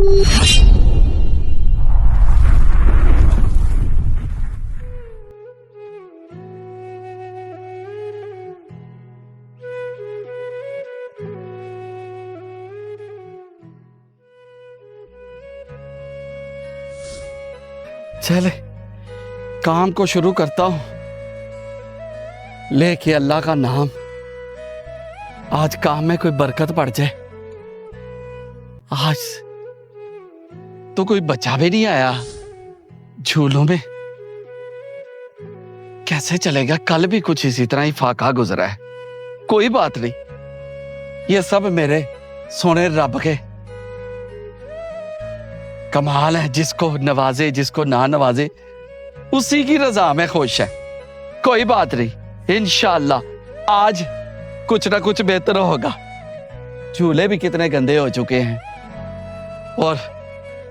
चले काम को शुरू करता हूं, लेके अल्लाह का नाम। आज काम में कोई बरकत पड़ जाए। आज तो कोई बच्चा भी नहीं आया झूलों में। कैसे चलेगा? कल भी कुछ इसी तरह ही फाका गुजरा है। कोई बात नहीं, ये सब मेरे सोने रब के कमाल है। जिसको नवाजे जिसको ना नवाजे उसी की रजा में खुश है। कोई बात नहीं, इंशाअल्लाह आज कुछ ना कुछ बेहतर होगा। झूले भी कितने गंदे हो चुके हैं और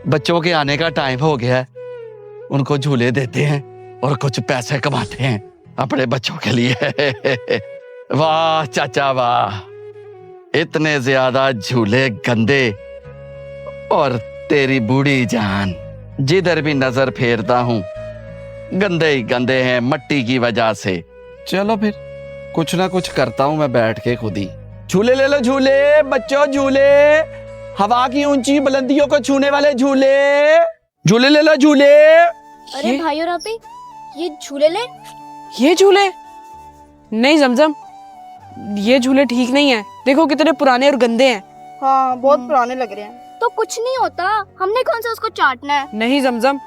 बच्चों के आने का टाइम हो गया है। उनको झूले देते हैं और कुछ पैसे कमाते हैं अपने बच्चों के लिए। वाह चाचा वाह, इतने ज्यादा झूले गंदे और तेरी बूढ़ी जान जिधर भी नजर फेरता हूं गंदे ही गंदे हैं मट्टी की वजह से। चलो फिर कुछ ना कुछ करता हूं मैं बैठ के खुद ही। झूले ले लो झूले बच्चों, झूले हवा की ऊंची बुलंदियों को छूने वाले झूले। झूले ले लो झूले। अरे भाई और आपी, ये झूले ले। ये झूले नहीं जमजम, ये झूले ठीक नहीं है। देखो कितने पुराने और गंदे हैं। हाँ बहुत पुराने लग रहे हैं। तो कुछ नहीं होता, हमने कौन सा उसको चाटना है। नहीं जमजम,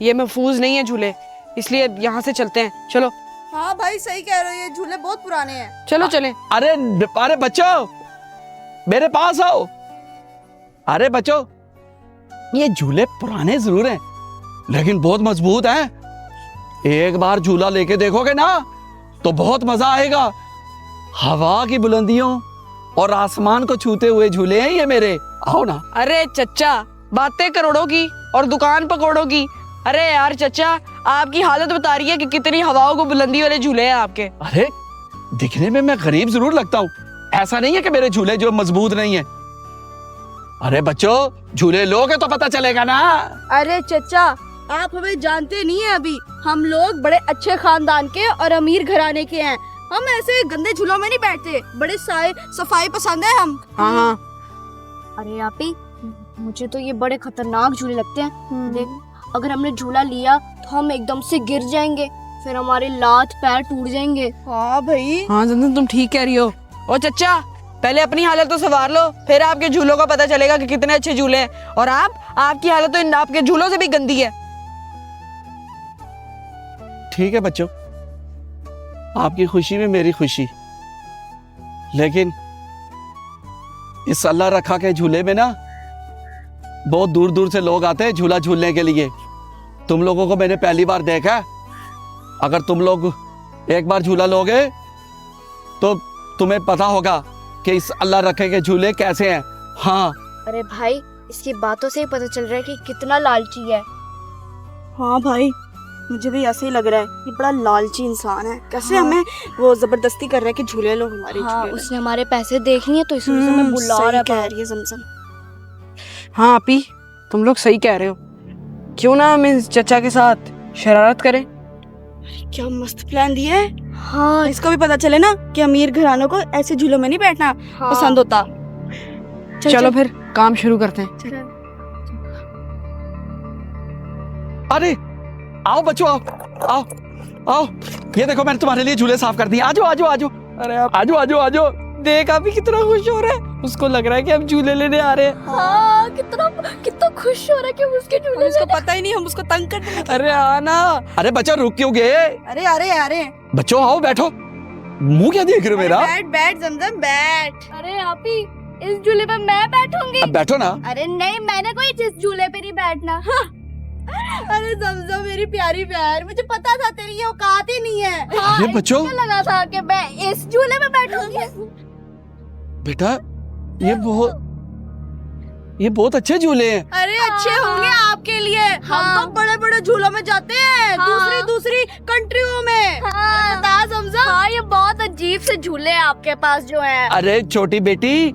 ये महफूज नहीं है झूले, इसलिए यहाँ से चलते हैं। चलो। हाँ भाई सही कह रहे हो, ये झूले बहुत पुराने हैं। चलो चलें। अरे अरे बच्चों मेरे पास आओ। अरे बच्चों, ये झूले पुराने जरूर हैं लेकिन बहुत मजबूत हैं। एक बार झूला लेके देखोगे ना तो बहुत मजा आएगा। हवा की बुलंदियों और आसमान को छूते हुए झूले हैं ये मेरे। आओ ना। अरे चच्चा, बातें करोड़ों की और दुकान पकौड़ों की। अरे यार चच्चा, आपकी हालत बता रही है कि कितनी हवाओं को बुलंदी वाले झूले हैं आपके। अरे दिखने में मैं गरीब जरूर लगता हूँ, ऐसा नहीं है कि मेरे झूले जो मजबूत नहीं है। अरे बच्चों झूले लोगे तो पता चलेगा ना। अरे चचा, आप हमें जानते नहीं है अभी। हम लोग बड़े अच्छे खानदान के और अमीर घराने के हैं। हम ऐसे गंदे झूलों में नहीं बैठते, बड़े सफाई पसंद है हम। हाँ हाँ। अरे आपी, मुझे तो ये बड़े खतरनाक झूले लगते हैं। देख, अगर हमने झूला लिया तो हम एकदम से गिर जाएंगे, फिर हमारे लात पैर टूट जाएंगे। हाँ भाई। हाँ जमजम, तुम ठीक कह रही हो। ओ चच्चा, पहले अपनी हालत तो संवार लो, फिर आपके झूलों का पता चलेगा कि कितने अच्छे झूले हैं। और आपकी हालत तो इन आपके झूलों से भी गंदी है। ठीक है बच्चों, आपकी खुशी में मेरी खुशी, लेकिन इस अल्लाह रखा के झूले में ना बहुत दूर दूर से लोग आते हैं झूला झूलने के लिए। तुम लोगों को मैंने पहली बार देखा। अगर तुम लोग एक बार झूला लोगे तो तुम्हें पता होगा कि इस अल्लाह रखे के झूले कैसे हैं। हाँ। अरे भाई, इसकी बातों से ही पता चल रहा है कि कितना लालची है। हाँ भाई, मुझे भी ऐसे ही लग रहा है, ये बड़ा लालची इंसान है। कैसे हमें वो जबरदस्ती कर रहा है कि झूले लो हमारे। हाँ, उसने हमारे पैसे देख लिए तो इसलिए हमें बुला रहा है। कह रही है जमजम। हाँ आपी, तुम लोग सही कह रहे हो। क्यों ना हम इस चचा के साथ शरारत करें। क्या मस्त प्लान दिया है। हाँ, इसको भी पता चले ना कि अमीर घरानों को ऐसे झूलों में नहीं बैठना पसंद होता। चलो फिर काम शुरू करते हैं। अरे आओ बच्चों, आओ आओ आओ, ये देखो मैंने तुम्हारे लिए झूले साफ कर दिए। आजो आजो आजो। अरे आजो आजो आजो। देख अभी कितना खुश हो रहा है, उसको लग रहा है कि हम झूले लेने आ रहे हैं। हाँ, कितना खुश हो रहा है कि हम उसके झूले उसको पता ही नहीं हम उसको तंग करने लगे। अरे आना। अरे बच्चों रुक क्यों गए? अरे अरे अरे बच्चों आओ बैठो। मुंह क्या देख रहे हो मेरा? बैठ बैठ जमजम बैठ। अरे आपी, इस झूले पे मैं बैठूंगी। अब बैठो ना। अरे नहीं, मैंने कोई जिस झूले पे नहीं बैठना। अरे जमजम मेरी प्यारी बहन, मुझे पता था तेरी ये औकात ही नहीं है। अरे बच्चों, मुझे लगा था कि मैं इस झूले में बैठूंगी। बेटा ये बहुत अच्छे झूले हैं। अरे अच्छे होंगे आपके लिए। हम तो बड़े बड़े झूलों में जाते हैं, दूसरी दूसरी कंट्रियों में। बता जमजम। हाँ, ये बहुत अजीब से झूले हैं आपके पास जो हैं। अरे छोटी बेटी,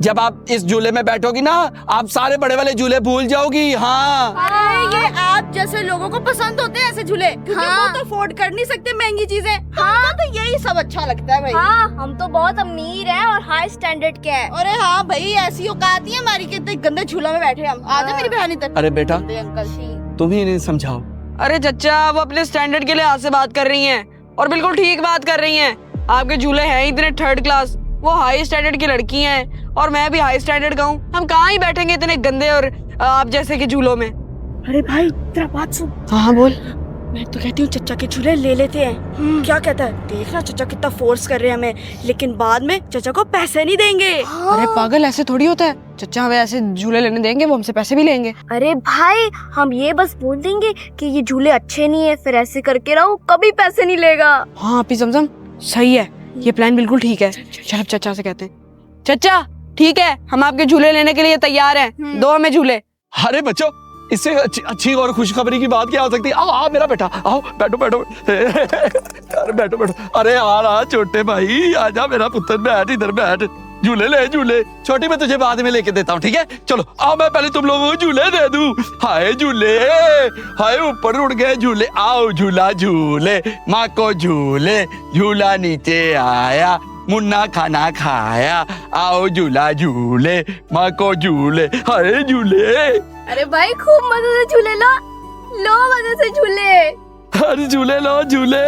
जब आप इस झूले में बैठोगी ना, आप सारे बड़े वाले झूले भूल जाओगी। हाँ अरे ये आप जैसे लोगों को पसंद होते हैं ऐसे झूले, क्योंकि वो तो अफोर्ड कर नहीं सकते महंगी चीजें। हाँ तो यही सब अच्छा लगता है भाई। हाँ हम तो बहुत अमीर हैं और हाई स्टैंडर्ड के हैं। अरे हाँ भाई, ऐसी औकात है हमारी कि इतने गंदे झूला में बैठे हम। आजा मेरी बहन इधर। अरे बेटा, अंकल तुम ही इन्हें समझाओ। अरे चचा, वो अपने स्टैंडर्ड के लिहाज से बात कर रही हैं और बिल्कुल ठीक बात कर रही हैं। आपके झूले हैं इतने थर्ड क्लास, वो हाई स्टैंडर्ड की लड़की हैं और मैं भी हाई स्टैंडर्ड का हूँ। हम कहाँ ही बैठेंगे इतने गंदे और आप जैसे के झूलों में। अरे भाई तेरा बात सुन। हाँ बोल। मैं तो कहती हूँ चचा के झूले ले लेते हैं। क्या कहता है? देखना चचा कितना फोर्स कर रहे हैं हमें, लेकिन बाद में चचा को पैसे नहीं देंगे। अरे पागल, ऐसे थोड़ी होता है। चचा हमें ऐसे झूले लेने देंगे, वो हमसे पैसे भी लेंगे। अरे भाई हम ये बस बोल देंगे कि ये झूले अच्छे नहीं है, फिर ऐसे करके रहो, कभी पैसे नहीं लेगा। हाँ आपी जमजम, सही है, ये प्लान बिल्कुल ठीक है। चल अब चचा से कहते हैं। चचा ठीक है, हम आपके झूले लेने के लिए तैयार हैं, दो हमें झूले। अरे बच्चों, इससे अच्छी और खुशखबरी की बात क्या हो सकती है? आओ आओ मेरा बेटा, आओ बैठो बैठो। अरे बैठो बैठो। अरे आ छोटे भाई, आजा मेरा पुत्र, बैठ इधर बैठ। झूले ले झूले। छोटी मैं तुझे बाद में लेके देता हूँ, ठीक है? चलो आओ, मैं पहले तुम लोगों को झूले दे दूं। हाय झूले, हाय ऊपर उड़ गए झूले। आओ झूला झूले, माँ को झूले, झूला नीचे आया, मुन्ना खाना खाया। आओ झूला झूले, माँ को झूले, हाय झूले। अरे भाई खूब मजे से झूले लो मजे से झूले। अरे झूले लो झूले।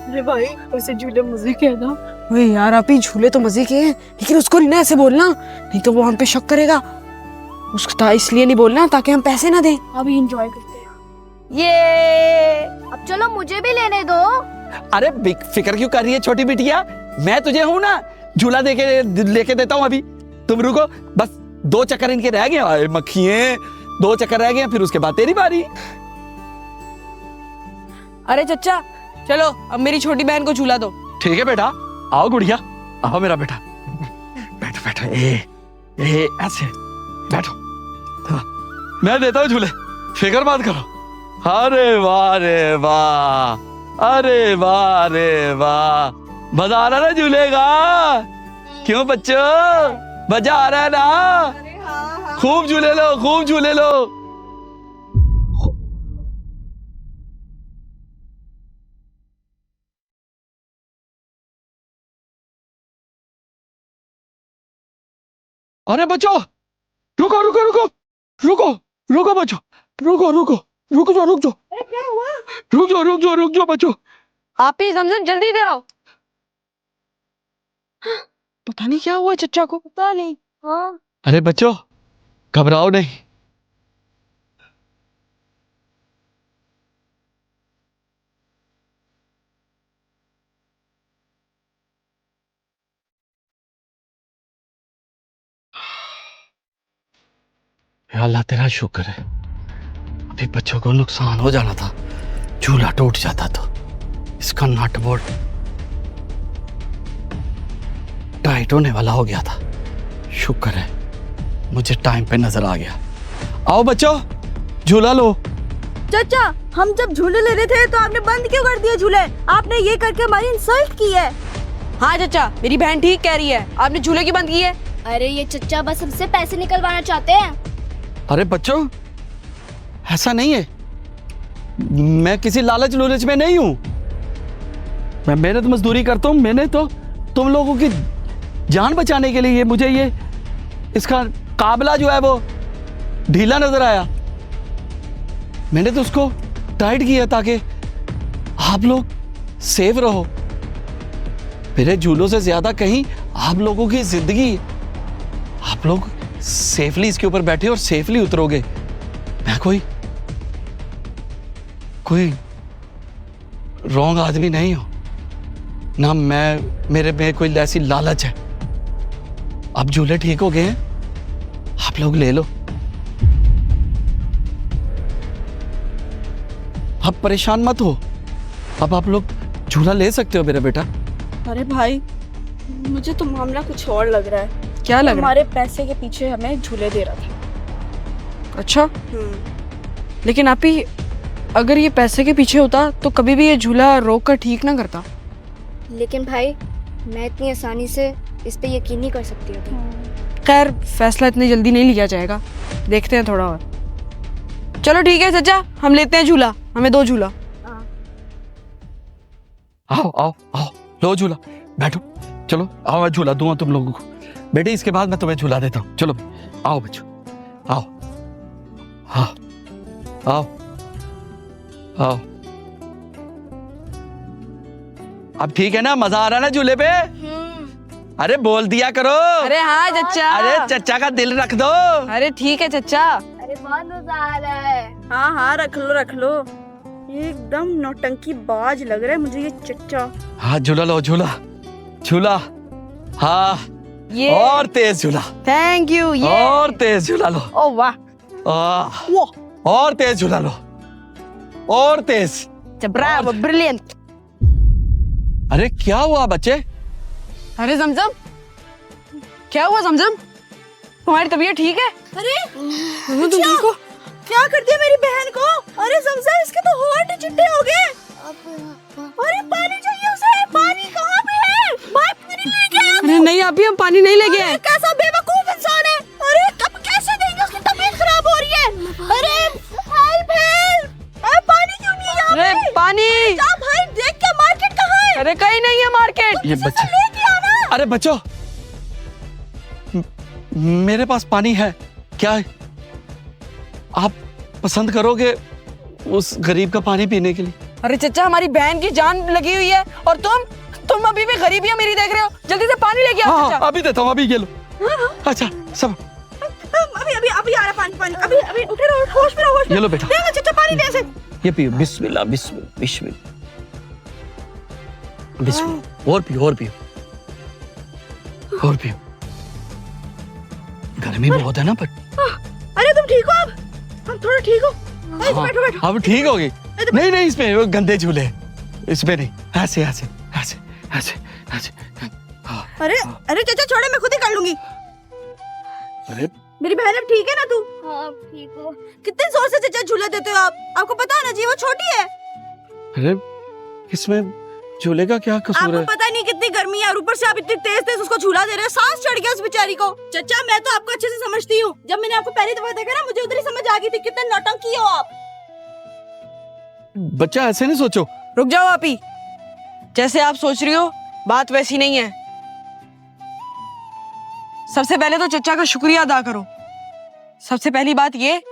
अरे भाई वैसे झूले मजे के है ना। अरे यार आप ही झूले तो मजे के हैं, लेकिन उसको नहीं ना ऐसे बोलना, नहीं तो वो हम पे शक करेगा। उसको इसलिए नहीं बोलना ताकि हम पैसे ना दें। अभी एंजॉय करते हैं। ये अब चलो मुझे भी लेने दो। अरे फिक्र क्यों कर रही है छोटी बिटिया, मैं तुझे हूं ना, झूला लेके देता हूँ। अभी तुम रुको, बस 2 चक्कर इनके रह गए। मक्खियां 2 चक्कर रह गए, फिर उसके बाद तेरी बारी। अरे चचा चलो, अब मेरी छोटी बहन को झूला दो। ठीक है बेटा, आओ गुड़िया, आओ मेरा बेटा, बैठो बैठो। ए ऐसे बैठो, हाँ, मैं देता हूँ झूले, फिक्र मत करो। अरे वाह रे वाह, अरे वाह रे वाह, मजा आ रहा ना झूले का? क्यों बच्चों, मजा आ रहा है ना? खूब झूले लो, खूब झूले लो। अरे बच्चों, रुको रुको रुको रुको रुको बच्चों, रुको रुको रुक जाओ रुक जाओ। क्या हुआ? रुक जाओ बच्चों। आप ही जमजम जल्दी दे आओ। पता नहीं क्या हुआ चचा को। पता नहीं। हाँ अरे बच्चों, घबराओ नहीं। या अल्लाह तेरा शुक्र है, अभी बच्चों को नुकसान हो जाना था, झूला टूट जाता तो इसका नट बोल्ट टाइट होने वाला हो गया था। शुक्र है मुझे टाइम पे नजर आ गया। आओ बच्चों, झूला लो। चाचा हम जब झूले ले रहे थे तो आपने बंद क्यों कर दिए झूले? आपने ये करके हमारी इंसल्ट की है। हाँ चचा, मेरी बहन ठीक कह रही है, आपने झूले की बंद की है। अरे ये चच्चा बस हमसे पैसे निकलवाना चाहते हैं। अरे बच्चों, ऐसा नहीं है, मैं किसी लालच लूलच में नहीं हूं। मैं मेहनत मजदूरी करता हूं। मैंने तो तुम लोगों की जान बचाने के लिए मुझे ये इसका काबला जो है वो ढीला नजर आया, मैंने तो उसको टाइट किया ताकि आप लोग सेफ रहो। मेरे झूलों से ज्यादा कहीं आप लोगों की जिंदगी, आप लोग सेफली इसके ऊपर बैठे और सेफली उतरोगे। मैं कोई रॉन्ग आदमी नहीं हूं ना, मेरे में कोई ऐसी लालच है। अब झूले ठीक हो गए हैं, आप लोग ले लो। अब परेशान मत हो, अब आप लोग झूला ले सकते हो मेरा बेटा। अरे भाई मुझे तो मामला कुछ और लग रहा है। क्या लग रहा है? हमारे पैसे के पीछे हमें झूले दे रहा था। अच्छा, लेकिन आप ही अगर ये पैसे के पीछे होता तो कभी भी ये झूला रोक कर ठीक ना करता। लेकिन भाई मैं इतनी आसानी से इस पे यकीन नहीं कर सकती हूँ। खैर फैसला इतनी जल्दी नहीं लिया जाएगा, देखते हैं थोड़ा और। चलो ठीक है चाचा, हम लेते हैं झूला, हमें 2 झूला। आओ आओ आओ, लो झूला, बैठो, चलो आओ, मैं झूला दूंगा तुम लोगों को। बेटे इसके बाद मैं तुम्हें झूला देता हूँ। चलो आओ बच्चों, आओ, हाँ आओ आओ। अब ठीक है ना, मजा आ रहा है ना झूले पे? अरे बोल दिया करो। अरे हाँ चचा। अरे चचा का दिल रख दो। अरे ठीक है चचा। अरे बहुत मजा आ रहा है। हाँ हाँ, रख लो रख लो। एकदम नौटंकी बाज लग रहा है मुझे ये चच्चा। हाँ झूला लो, झूला झूला, हाँ ये और तेज झूला, थैंक यू। ये और तेज झूला लो, ओ वाह, और तेज झूला लो, और तेज। Bravo, brilliant. अरे क्या हुआ बच्चे? अरे जमजम, क्या हुआ जमजम? तुम्हारी तबीयत ठीक है? अरे तुम ठीक हो? क्या कर दिया मेरी बहन को? अरे जमजम, इसके तो होंठ चिट्टे हो गए। अरे पानी चाहिए उसे, पानी कहाँ पे है? भाई पानी लेके आ। अरे नहीं अभी हम पानी नहीं लेके आए। कैसा बेवकूफ इंसान है। अरे कब कैसे देंगे, उसकी तबीयत खराब हो रही है। अरे हेल्प हेल्प, अरे पानी क्यों नहीं है यहाँ पे? अरे पानी। जा भाई, देख के मार्केट कहाँ है? अरे कहीं नहीं है मार्केट। ये बच्चे, लेके आना। अरे बच्चों, मेरे पास पानी है, क्या है? आप पसंद करोगे उस गरीब का पानी पीने के लिए? अरे चचा, हमारी बहन की जान लगी हुई है और तुम अभी भी गरीबी मेरी देख रहे हो। जल्दी से पानी लेके आओ हाँ चचा। अभी देता हूँ, अभी ये लो। अच्छा सब, अभी अभी अभी आ रहा पानी, पानी अभी अभी। उठे रहो, होश में रहो, होश में। ये लो बेटा, दे ना चचा पानी, दे से। ये पियो, बिस्मिल्लाह बिस्मिल्लाह बिस्मिल्लाह बिस्मिल्लाह। और पियो, और पियो, और पियो। गर्मी बहुत है ना पर। अरे तुम ठीक हो अब? हम थोड़ा ठीक हो। अरे हाँ, बैठो बैठो। अब ठीक होगी। नहीं नहीं, इसमें वो गंदे झूले, इसमें नहीं, ऐसे ऐसे ऐसे ऐसे ऐसे। हाँ, अरे अरे चचा छोड़े, मैं खुद ही कर लूंगी। अरे मेरी बहन अब ठीक है ना तू? हाँ ठीक हो। कितने जोर से चचा झूला देते हो आप? आपको पता होना चाहिए वो छोटी है। अरे इसमें झूले का क्या कसूर आपको है? पता नहीं कितनी गर्मी है और ऊपर से आप इतनी तेज तेज उसको झूला दे रहे हो, सांस चढ़ गया उस बेचारी को। चचा मैं तो आपको अच्छे से समझती हूँ। जब मैंने आपको पहली दफा देखा ना, मुझे उधर ही समझ आ गई थी कितने नौटंकी हो आप। बच्चा ऐसे नहीं सोचो। रुक जाओ आप ही, जैसे आप सोच रही हो बात वैसी नहीं है। सबसे पहले तो चचा का शुक्रिया अदा करो। सबसे पहली बात ये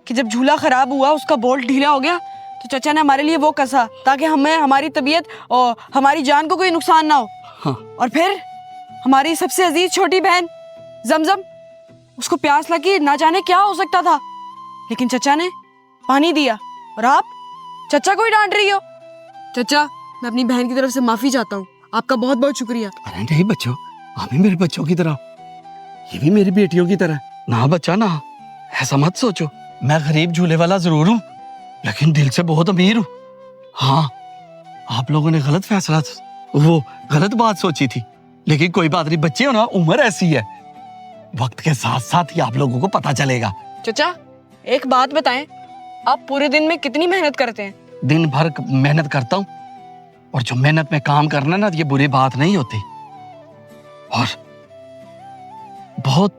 कि जब झूला खराब हुआ, उसका बोल्ट ढीला हो गया, तो चचा ने हमारे लिए वो कसा ताकि हमें, हमारी तबीयत और हमारी जान को कोई नुकसान ना हो। हाँ। और फिर हमारी सबसे अजीज छोटी बहन जमजम, उसको प्यास लगी, ना जाने क्या हो सकता था, लेकिन चचा ने पानी दिया और आप चचा को ही डांट रही हो। चचा मैं अपनी बहन की तरफ से माफी चाहता हूँ, आपका बहुत बहुत शुक्रिया। अरे नहीं बच्चों, आप भी मेरे बच्चों की तरह, ये भी मेरी बेटियों की तरह। ना बच्चा ना, ऐसा मत सोचो। मैं गरीब झूले वाला जरूर हूँ, लेकिन दिल से बहुत अमीर हूँ। हाँ, आप लोगों ने गलत फैसला, वो गलत बात सोची थी, लेकिन कोई बात नहीं, बच्चे हो ना, उम्र ऐसी है, वक्त के साथ साथ ही आप लोगों को पता चलेगा। चचा एक बात बताएं, आप पूरे दिन में कितनी मेहनत करते हैं? दिन भर मेहनत करता हूँ, और जो मेहनत में काम करना ना, ये बुरी बात नहीं होती। और बहुत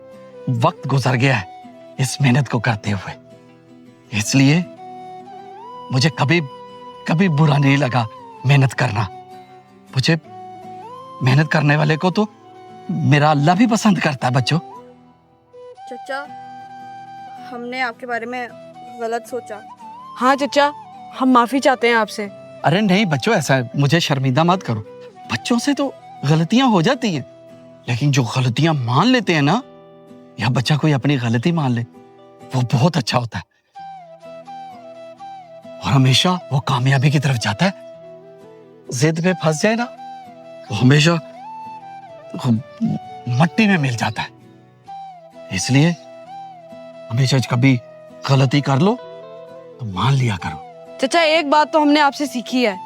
वक्त गुजर गया है इस मेहनत को करते हुए, इसलिए मुझे कभी कभी बुरा नहीं लगा मेहनत करना। मुझे मेहनत करने वाले को तो मेरा अल्लाह भी पसंद करता है बच्चों। चचा हमने आपके बारे में गलत सोचा। हाँ चचा, हम माफी चाहते हैं आपसे। अरे नहीं बच्चों, ऐसा मुझे शर्मिंदा मत करो। बच्चों से तो गलतियां हो जाती हैं, लेकिन जो गलतियां मान लेते हैं ना, या बच्चा कोई अपनी गलती मान ले, वो बहुत अच्छा होता है और हमेशा वो कामयाबी की तरफ जाता है। जिद पे फंस जाए ना, वो हमेशा मट्टी में मिल जाता है। इसलिए हमेशा कभी गलती कर लो तो मान लिया करो। चचा एक बात तो हमने आपसे सीखी है,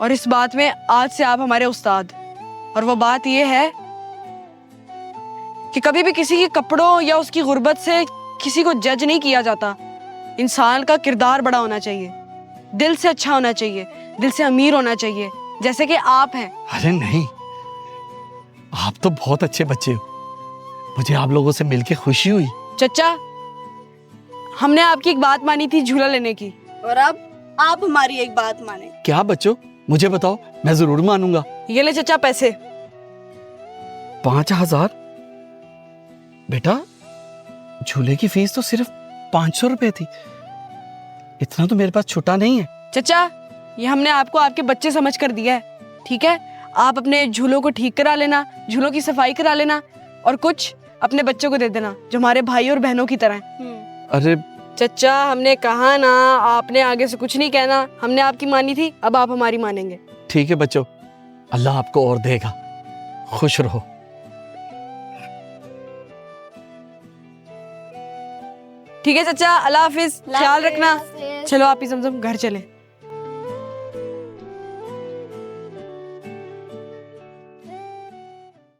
और इस बात में आज से आप हमारे उस्ताद। और वो बात ये है कि कभी भी किसी के कपड़ों या उसकी गुर्बत से किसी को जज नहीं किया जाता। इंसान का किरदार बड़ा होना चाहिए, दिल से अच्छा होना चाहिए, दिल से अमीर होना चाहिए, जैसे कि आप हैं। अरे नहीं, आप तो बहुत अच्छे बच्चे हो, मुझे आप लोगों से मिलके खुशी हुई। चचा, हमने आपकी एक बात मानी थी झूला लेने की। और अब आप हमारी एक बात माने। क्या बच्चों, मुझे बताओ, मैं जरूर मानूंगा। ये ले चचा पैसे। 5,000? बेटा, झूले की फीस तो सिर्फ 500 रुपए थी, इतना तो मेरे पास छुट्टा नहीं है। चचा, ये हमने आपको आपके बच्चे समझ कर दिया है, ठीक है? आप अपने झूलों को ठीक करा लेना, झूलों की सफाई करा लेना और कुछ अपने बच्चों को दे देना जो हमारे भाई और बहनों की तरह हैं। अरे चचा, हमने कहा ना, आपने आगे से कुछ नहीं कहना। हमने आपकी मानी थी, अब आप हमारी मानेंगे। ठीक है बच्चों, अल्लाह आपको और देगा, खुश रहो। ठीक है चचा, अल्लाह हाफिज, ख्याल रखना। हाफिज। चलो आप ही जमजम घर चले।